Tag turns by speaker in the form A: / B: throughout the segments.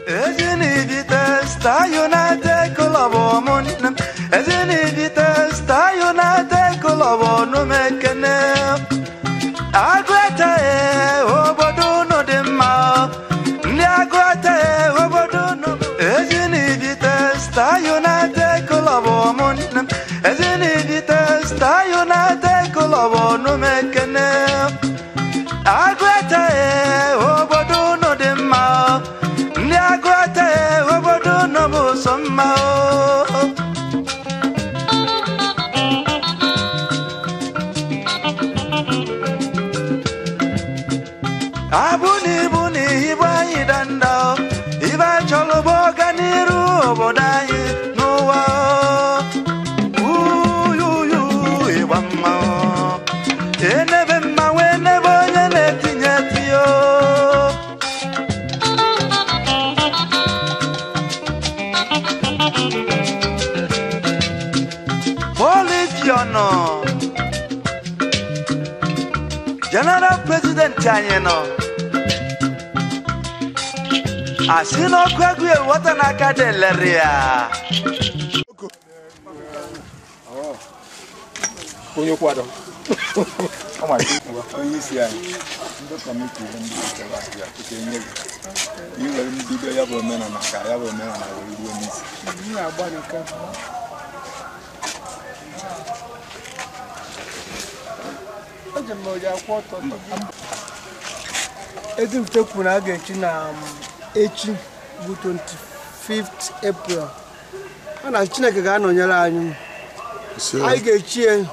A: Ezini vitesta yonate kolabomon Ezini vitesta yonate kolabonu mekene Agwete oboduno dimma Ndi agwete oboduno Ezini vitesta yonate kolabomon Ezini vitesta yonate kolabonu mekene Agwete oboduno dimma Niagwate obodo no musoma Abuni buni ibai danda iba cholobo ganiru obodaye nowa uyu ibamma enebe mawene bonye netinyetio General President Chanyeno Asino kwagwe watana kadeleria
B: Kunyo kwado Ama onye ya ndo committee ndi ya kukenye Iwe mbido ya bo mena na ka ya bo mena na wo iwe nisi Ni agba nka
C: Edim tekwu na ga-echi na echi bụ 25th April. Ana Chineke ga-anọnyere anyị. Anyị ga-echi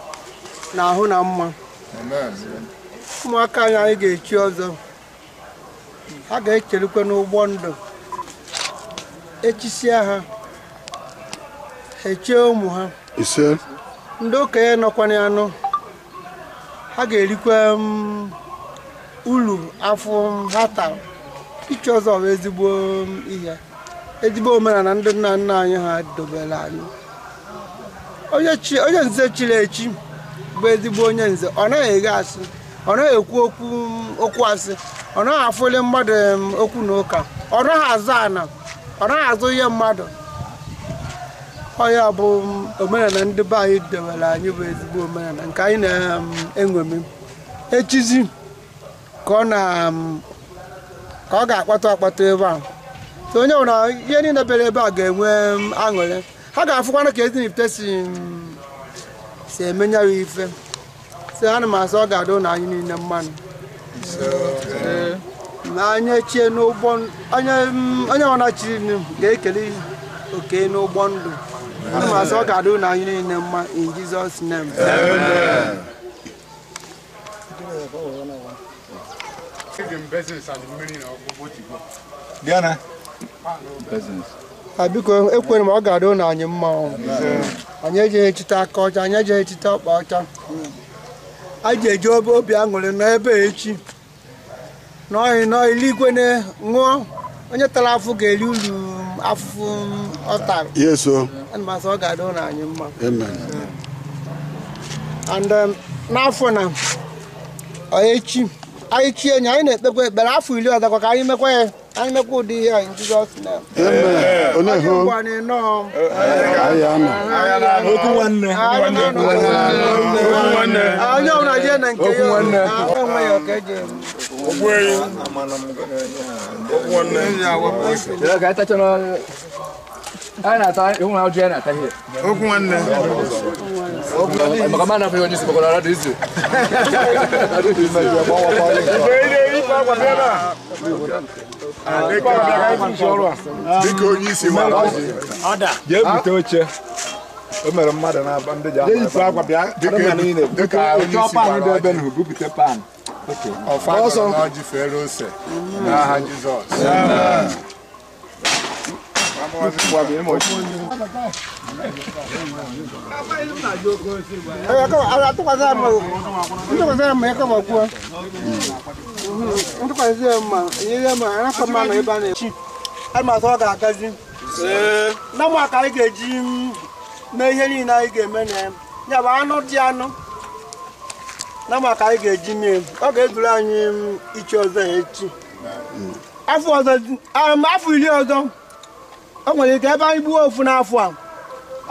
C: na ahụ na mma. Ụmụaka anyị ga-echi ọzọ. Ha ga-echerikwa n'ụgbọ ndụ. Echisia ha. Echie ụmụ ha. Ndị okenye nọkwana ya nọ. Ha ga-erikwa ulu afọ ha tara iche ọzọ bụ ezigbo ihe ezigbo omenala ndị nna nna anyị ha dobere anyị onye nze chiri echi bụ ezigbo onye nze ọ naghị eghe asị ọ naghị ekwu okwu asị ọ naghị afụli mmadụ okwu na ụka ọ naghị azụ ana ọ naghị azụ ihe mmadụ onye bụ omenala ndị be anyị dobere anyị bụ ezigbo omenala nke anyị na-enweme echizi ka ọ ga-akpata ebe a so onye nwere ihe niile bere ebe a ga-enwe aṅụrị ha ga-afụkwana ka Ezinifite si emenye ya ife si ana m asị ọ ga-adụ na anyị niile mmanụ na anyị chie n'ụgbọ onye ọna chiri ga-ekele oke n'ụgbọ ndụ ana m asị ọ ga-adụ na anyị niile mma in Jesus name
B: Diana business
C: biko ekwere m ọ ga-adụ na anyị mma anyị eji echita aka ọcha anyị eji echita ọkpa ọcha anyị ji eji obi aṅụrị n'ebe echi n'eluigwe ṅụọ onye tara afụ ga-eri uru afụfụ ọ tara ana m asị ọ ga-adụ na anyị mma and n'afọ na echi anyị chie enyi anyị na-ekpekwa ekpere afọ 10 ọzọ ka anyị mekwa ya anyị mekwa ụdị ihe anyị Jizọs na onye ọbụla jee na nke ya enwe ya ka eji
D: Ai nata, eu não adianta nata here.
B: Okwu nwanne.
D: Maka mana fe onye siboko na radio izu.
B: Dịka onye isi nwara ọda. Jee bute oche. O mere mmadụ na-aba ndị ji akwa bịa dịka onye isi nwara ebe na bupute pan. Ọsọ na ọjị fere ose n'aha Jizọs.
C: mee ihe niile anyị ga-eme na ya bụ anụ dị anụ na maka anyị ga-eji mee ọ ga-eduru anyị iche ọzọ echi afọ ọzọ afọ iri ọzọ o nwere ike ebe anyị gbuo ofu n'afọ a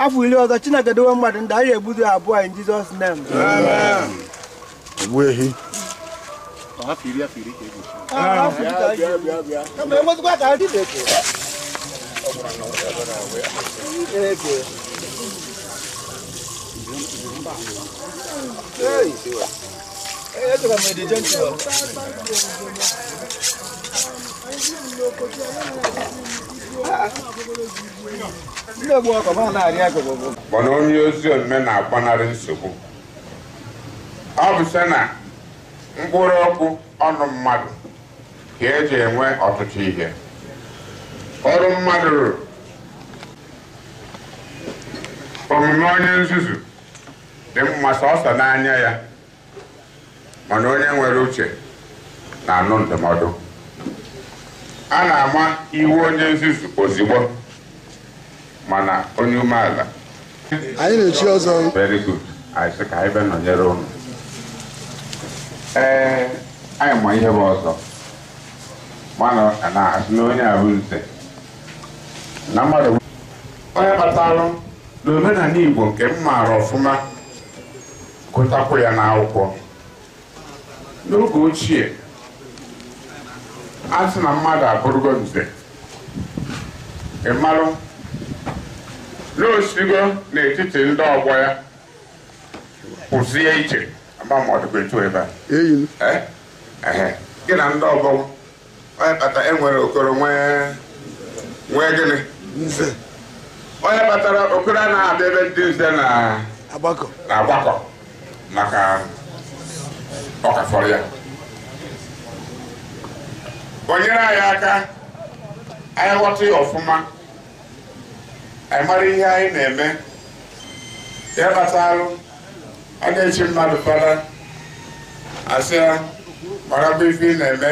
C: afọ iri ọzọ Chineke dowe mmadụ ndị anyị egbuzi abụọ in Jesus name.
B: Amen. Egbu ehi.
E: Mana onye ozi omume na-agbanarị nsogbu ọ bụ sị na mkpụrụ okwu ọnụ mmadụ ka eji enwe ọtụtụ ihe ọrụ mmadụ rụrụ omume onye nzuzu dị mma sọsọ n'anya ya mana onye nwere uche na-anụ ndụmọdụ a na-ama iwu onye nzuzu ozugbo mana onye umeala
B: Anyị na-echi ọzọ.
E: very good anyị sị ka anyị bịa nọnyere ụnụ anyị ma ihe bụ ọzọ mana na-asị na onye abụ nze na mmadụ onye kpatara n'omenala Igbo nke m maara ọfụma gụtakwụ ya n'akwụkwọ n'oge ochie a sị na mmadụ abụrụgo nze ị marụ n'osigo n'etiti ndị ọgbọ ya kwụsie iche agbamọdụkwa etu ebe a gị na ndị ọgbọ onye kpata enwere okoro nwee gịnị nze onye kpatara okoro a na-abịa ebe ndị nze na-agbakọ maka ọkafọrọ ya o nyere anyị aka anyị ghọta ya ọfụma anyị mara ihe anyị na-eme ya kpatalụ a na-echi mmadụ fada asị ya mara bụ ife ị na-eme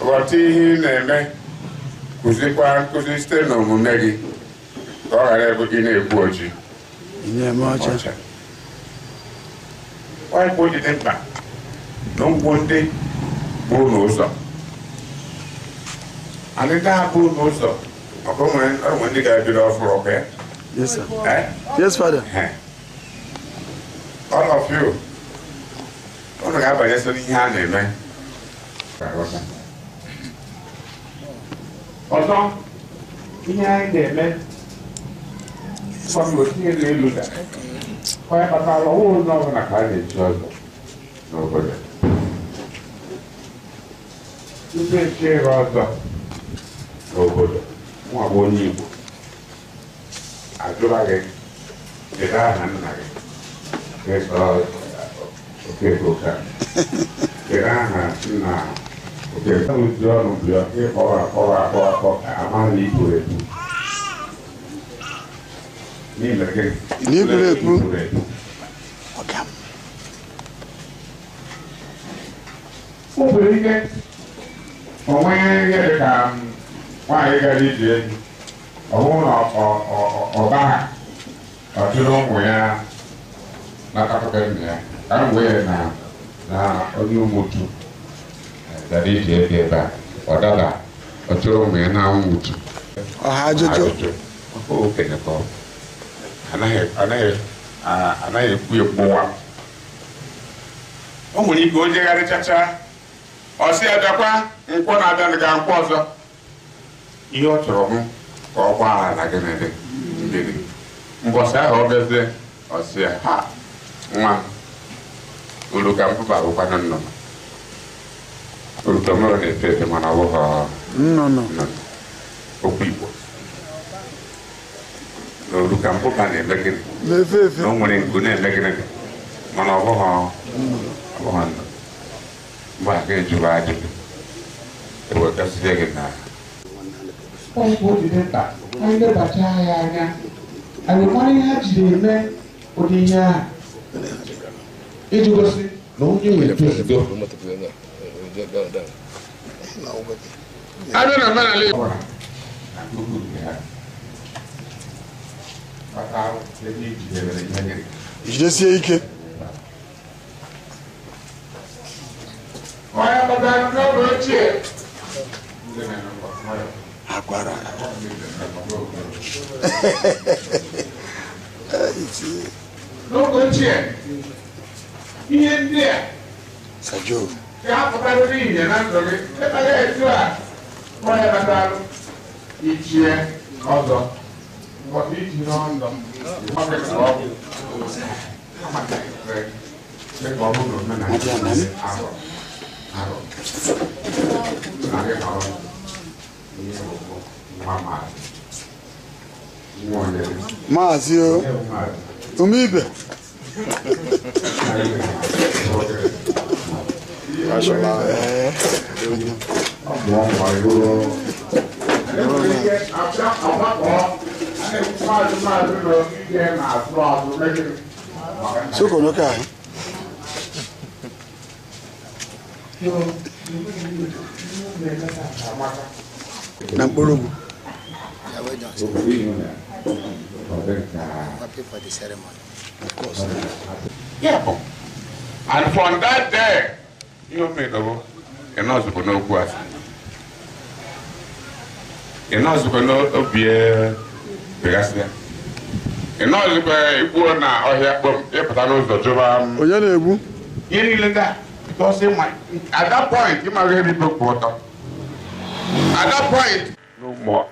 E: ghọta ihe ị na-eme kụzikwa nkụzi site n'omume gị ka ọ ghara ebe gị na-ekwu oji onye bụ dị mkpa na ngwụ ndị bụ n'ụzọ anyị na-abụ n'ụzọ ọkụ nwere ndị ga-ebido ọfụrụ ọkụ ya.
B: Yes, sir. Yes, Father.
E: All of you unu ga-abanye so n'ihe a na-eme ọzọ ihe anyị na-eme tinye n'elu da onye kpatara ọwụ ụzọ ọbụla ka a na-eji ọzọ n'obodo tupu echie ha ọzọ n'obodo nwa bụ onye Igbo ajụra gị kedu aha nna gị Okeke kedu aha nna Okeke ụdị ọnụ bịa ịkpọrọ amaghị Igbo ekwu
B: N'Igbo ekwu
E: o nwere ike onwe ihe dị ka nwaanyị gara ije enyi ọ bụrụ na ọba ha ọ jụrụ ụmụ ya n'akakọta nna ya ka m wee na onye ụmụtu gara ije ebe a ọ dada ọ jụrụ ụmụ ya na ụmụtu
B: ọha ajụjụ
E: okenye ka anaghị ekwu ekpowa o nwere ike o jegharịchacha ọ sị ya bịakwa nkwọ na-abịa ga nkwọ ọzọ ihe ọ chọrọ hụ ka ọ gbaa ala gị mmiri mbọsị ahụ ọ bịazie ọ sị ya ha nwa uru ka mbụba bụkwana nnụnụ urutomero na-efe efe mana ọ bụghị
B: nnụnụ
E: okwu Igbo na uru ka mbụba na-eme gịnị
B: na-efe efe
E: na o nwere nku na-eme gịnị mana ọ bụghị ndụ mgbe a ga-ejuba ajụjụ ewekasịa gị na ọgwụ dị mkpa anyị lebacha ya anya anyị mara ihe ha jiri eme ụdị ihe ahụ iji gosi na onye nwere tozugo abịa na omenala Igbo
B: jidesie ike
E: onye kpatara n'oge ochie
F: akwara
E: n'oge ochie ihe ndị a
F: sajo
E: ga-apụtara n'ihe na ndụ gị ịkpara etu a onye batalụ ichie ọzọ mbọta iji n'ọndụ dịka ọ bụrụ omenala arụ arụ na gị nọrọ ihe nwa
F: maazị umibe Sokono ka na mkporogu
C: for the ceremony.
F: Of course.
E: Yeah. And from that day, you may know, you're not supposed to know who has. You're not supposed to know beer, Pegasia. You're not supposed to go now or here, but you're not supposed to go. You need that because at that point, you might already broke water. At that point, no more.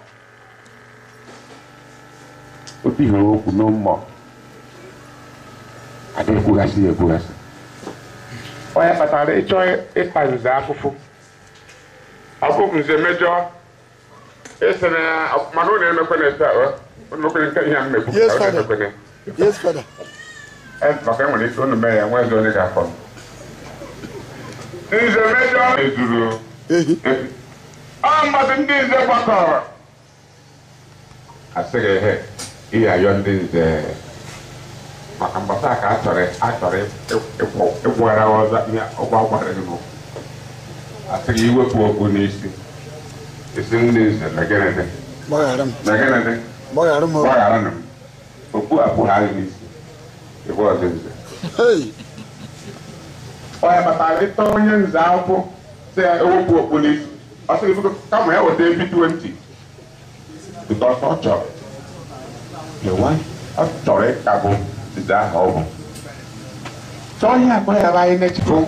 E: No more. I don't go see a good. Oh, yeah, but I enjoy it by the Afufu. Afufu is a major. It's an Manon and a Penesta.
F: Yes, Father. Yes, Father.
E: And my family is on the mayor. Where's the nigga from? He's a major. I'm not in this epoch. I say, hey. Iya yondi de makambasa ka atore ekwara oza ya ogwagwara no atiri iwe pu ogu n'isi isi ndị nze na genede gbagharam okwu apụ ha n'isi ebe ọzọ nze onye batara ịtọ onye nze akwụkwọ si ewepụ okpu n'isi ọ sịrị kama ya weta ebi 20 because ọ chọrọ the one of Torek Cabo is that home. So, you have to buy next room.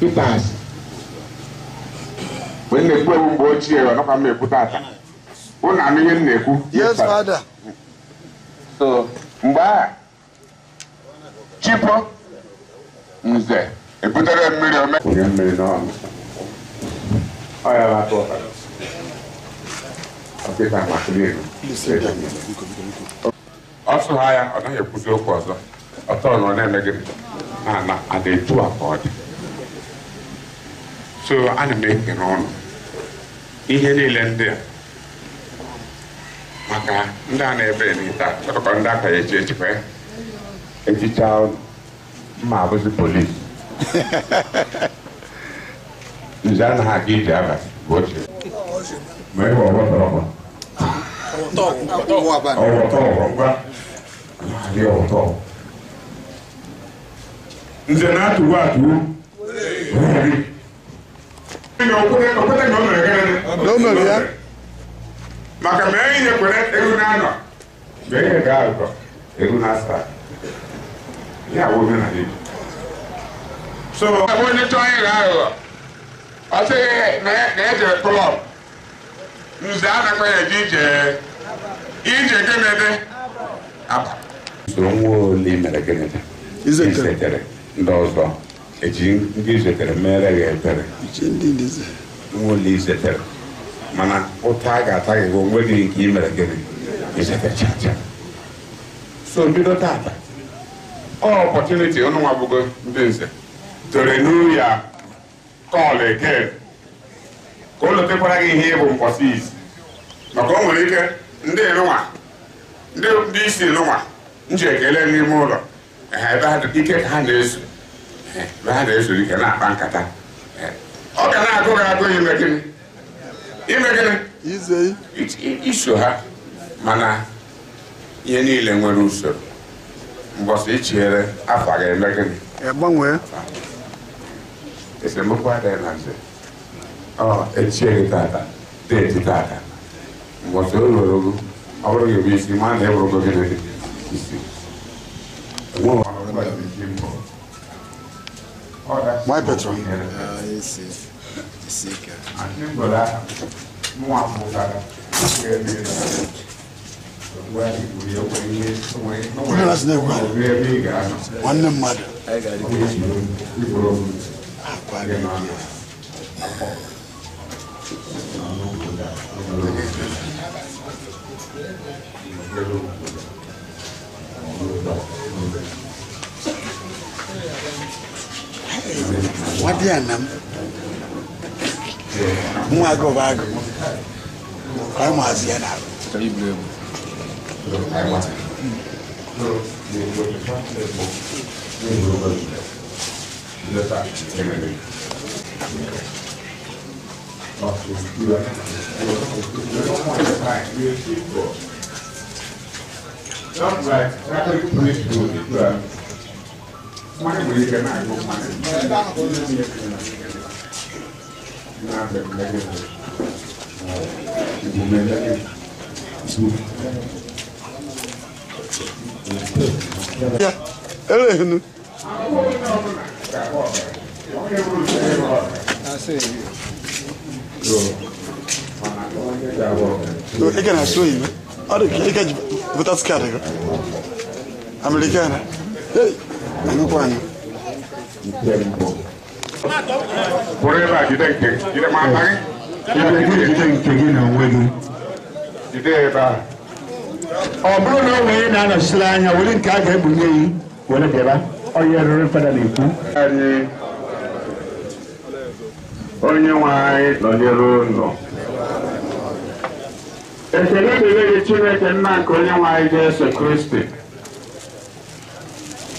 E: It does. When they put on board here, I'm not going to put that.
F: Yes, Father.
E: So, Mba Chipo Mze. A put a million on. I have a daughter. Also, higher, I don't put your cause. I thought on a negative, and they do afford. So, I'm making on. Ihe land there. Maka, Ndan every that, but conduct a church fair. A child, marvelous police. Nzana Hagi Java, watch it. Maybe what Nzena to what you?
F: No, yeah.
E: Macamay, you correct Erunano. Very galgo, Erunasta. Yeah, woman, I did. So I want to try it out. I say, there's a club. Nzana kwa DJ Genede Aba Songo Limera Genede Izetere Ndozo Ejin Gizetere Mere Getere Mo Lizetere Mana Otaga Tagi go wedding Kimera Genede Izetere Chacha. So do not have opportunity on Wabugo Dinse to renew your call again. All the people here will persist. But come with it, they know what. They see no one. Check any more. I have had the ticket handles. Rather, so you cannot bank at that. How can I go out to you? Imagine
F: easy.
E: It's issue, Mana, you need a russo. Was each year after a American.
F: One way.
E: It's a mobile answer. echie tata deeti tata mbọsị o lụrụ ọ bụrụ gị bụ isi ma na ebụrụgo gị na isi
F: My patron. One mother. What do you know? I go back. I'm as yet out. Can I show you? Oh, the cake with us category. Americana. Hey, I'm not one.
E: Whatever you think, you don't mind. You think you know when you did. Oh, Bruno, we ain't on a slang. I wouldn't catch him with me. Whatever. Oh, you're a referee. Onye nwanyị nọ n'iru ụlọ. Ekele dịrị Chineke nna nke onye nwanyị Jesu Kristi.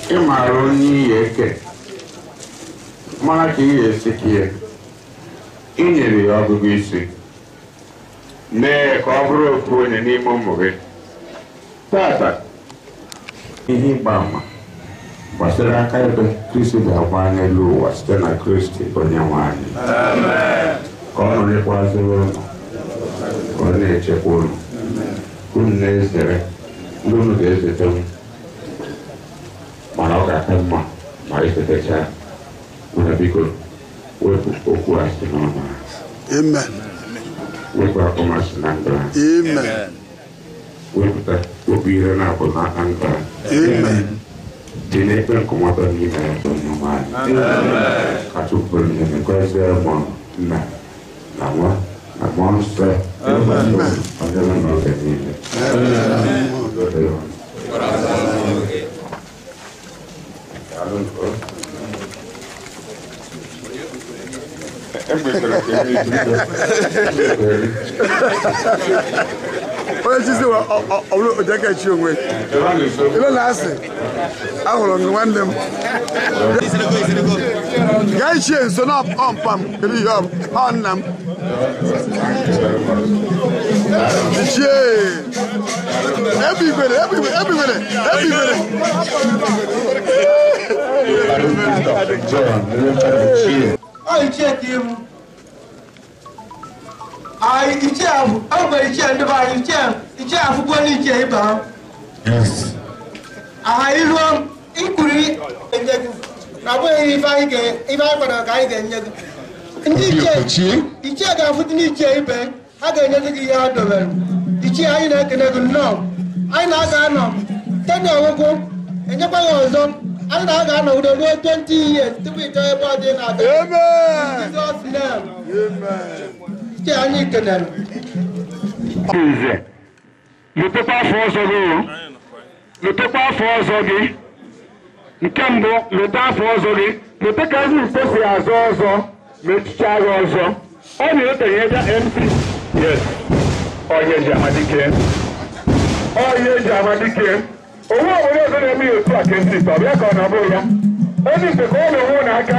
E: Ị maara onye ihe eke. Mara ka ihe esi kie. Ị nyere ya ọgụgụ isi. Mee ka ọ bụrụ ofu onye n'ime ụmụ gị. Tata, ihe ịgba ama gbasara aka ebe Kristi ga-agba n'elu ụwa site na Kristi onye nwanyị. Ka ọ nọrịkwazịrị ụlọ, ka ọ na-echekwa ụlọ. Unu na-ezere, ndị unu ga-ezete m. Mana ọ ga-aka mma ma ezetecha. Mana biko, wepụ okwu asị n'ọnụ ha.
F: Amen.
E: Wepụ akọmasị na ndụ ha.
F: Amen.
E: Wepụta okwu ire na-abụ n'aka ndụ ha.
F: Amen.
E: Tiene que como también es un humano. A tu problema me cuesta hermano. La monstra. Amen.
F: Onye chizi wa ọbụla ojaka echi onwe ilo na-asị ahụrụ m nwanne m gaa ichie nso na ọmpa m kedu ihe ọ nna m ichie ebigwere
C: ichie ahụ agwara ichie ndị be anyị ichie afụgbo n'ichie ịba aha iruo ikwuru enye gị na abụghị ife anyị kwadoro ka anyị ga-enye gị ndị ichie ga-afụdị n'ichie ibe ha ga-enye gị ihe ha dobere ichie anyị na-ekene gị nnọọ anyị na-aga anọ tena ọgwụgwụ enyekwa ya ọzọ anyị na-aga anọ udo ruo 20 years tupu ịchọ ebe ọ dị na-aga anyị kenere
E: lutekwa afọ ọzọ gị nke mbụ lute afọ ọzọ gị lute ka ezi ite si azọ ọzọ ma echiche agha ọzọ ọ na-etenye ebe MC yes onye ji amadike onwe obodo ọzọ na-eme ya otu a ka ntị ọ bịa ka ọ na-abụ ya onye ite ka ọ na-enwe n'aka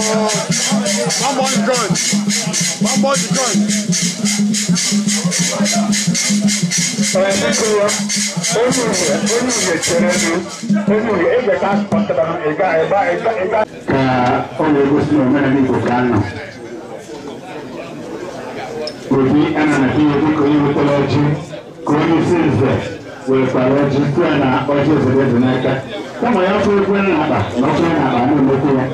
F: One more is gone. One more is gone.
G: Obi ana na kiyo diko yi mitology kwenye sinze wepalogy tuena oje zede zinaka kama ya fwe kwenye naba na kwenye naba ni mekuya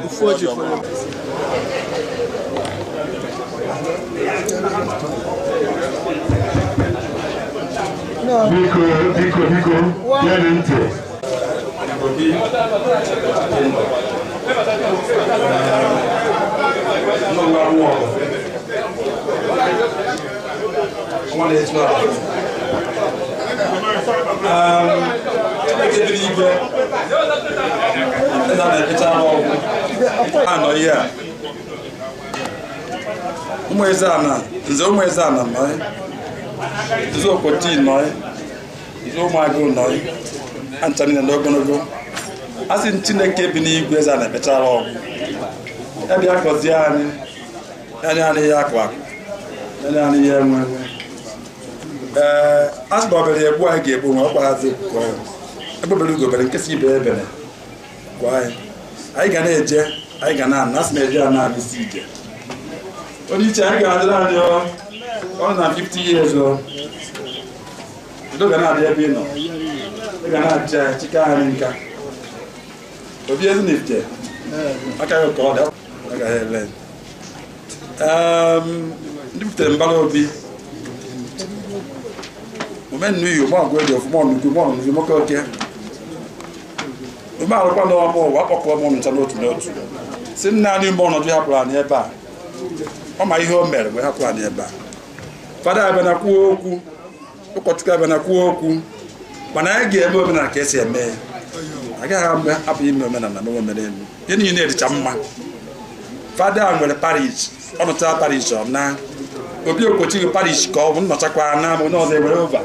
G: Biko ya ninte
H: Umwezana noi. Zo koti noi. Zo mago noi. Antani na dogonogo. Asi Chineke bi n'igwe za na betara ogwu. Ebi akozi ani. Ani ya kwa. Ani ya nwe. Asbabere egbu a ga-egbu nwa ọkwa hazi ko. Egbebere ugobere nkesi ibe ebere. Kwa anyị ga na-eje, anyị ga na asị na-eje a na-abịsi ije. Onye iche anyị ga-adịrị anyị ọ na 50 years o. Udo ga na-adị ebe ị nọ. Ị ga na-acha chika anyị nka. Obi ezi n'ifte. Aka ya ka ọ dị. Aka ya ele. Ndị butere mbara obi. Moment nuyo mo agwe de fo mo nuku mo nuku mo ko ke. O ma ro pa no mo wa poko mo nta no tu. Sin na ni mo no bi hapura ni eba. O ma ihe o mere we hapura ni eba. Fada aba na ku okwu. Ukotuka aba na ku okwu. Mana ya ga ebe o na ka esi eme. Aga ha mbe apu ime o na no mere enu. Ye ni na edicha mma. Fada nwere parish. Ono ta parish na obi okochi parish ka ọ bụ nnọchakwa na mo no ze were over.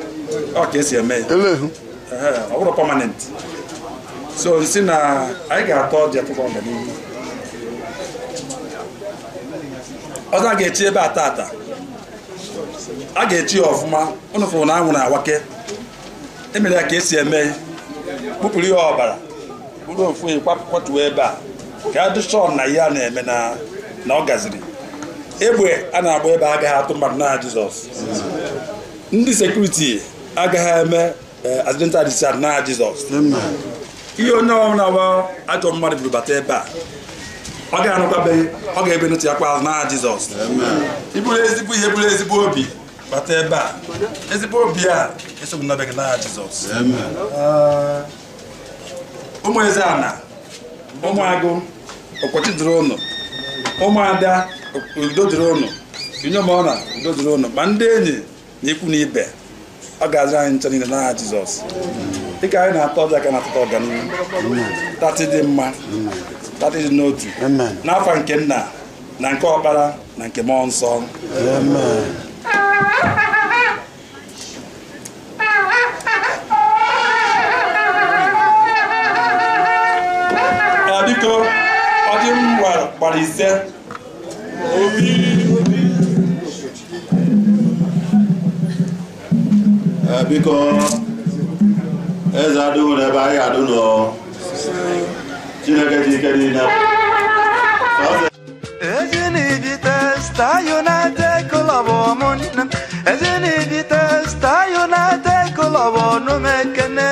H: Okay, see me.
F: Elehu.
H: Ọ permanent. So nsi na anyị ga-atọ dị afọ ọga n'ihu. Ọzọ ga-echi ebe atata. A ga-echi ọfụma, unu fụrụ na anwụ na-awake. Emere ya ka esi eme. Kpụpụrụ ya ọbara. Bụrụ ofu kwatuo ebe a. Ka a dụshọ na ya na-eme na ọ gaziri. Egbe a na-agba ebe agaghị atụ mmadụ na Jizọs. Ndị sekuriti agaghị eme accidental discharge na Jizọs. Ihe onye ọbụla wa ajọ mmadụ buru bata ebe a ọ ga-anụkwabeghị ọ ga-ebe n'otu ya kwa azụ na Jizọs. Iburu ezigbo ihe buru ezigbo obi bata ebe a ezigbo obi a esogbu n'obeghị na Jizọs. Ụmụ eze ana ụmụ agụ ọkọchị dịrị ụnụ ụmụada udo dịrị ụnụ inyom ọ na udo dịrị ụnụ ma ndị enyi na ikwu na ibe ọ ga-azụ anyị nche niile n'aha Jizọs. Dịka anyị na-atọ ọbịa ka na-atụta ọganihu tatị dị mma tatị dị n'otu n'afọ nke nna na nke ọkpara na nke mmụọ nsọ. Biko ọ dị m gbara ise
I: biko eze adịghị n'ebe anyị adụ nọ Chineke ji ike niile
A: Ezini vitesta yonate kolabomon Ezini vitesta yonate kolabonum ekene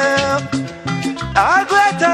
A: Agweta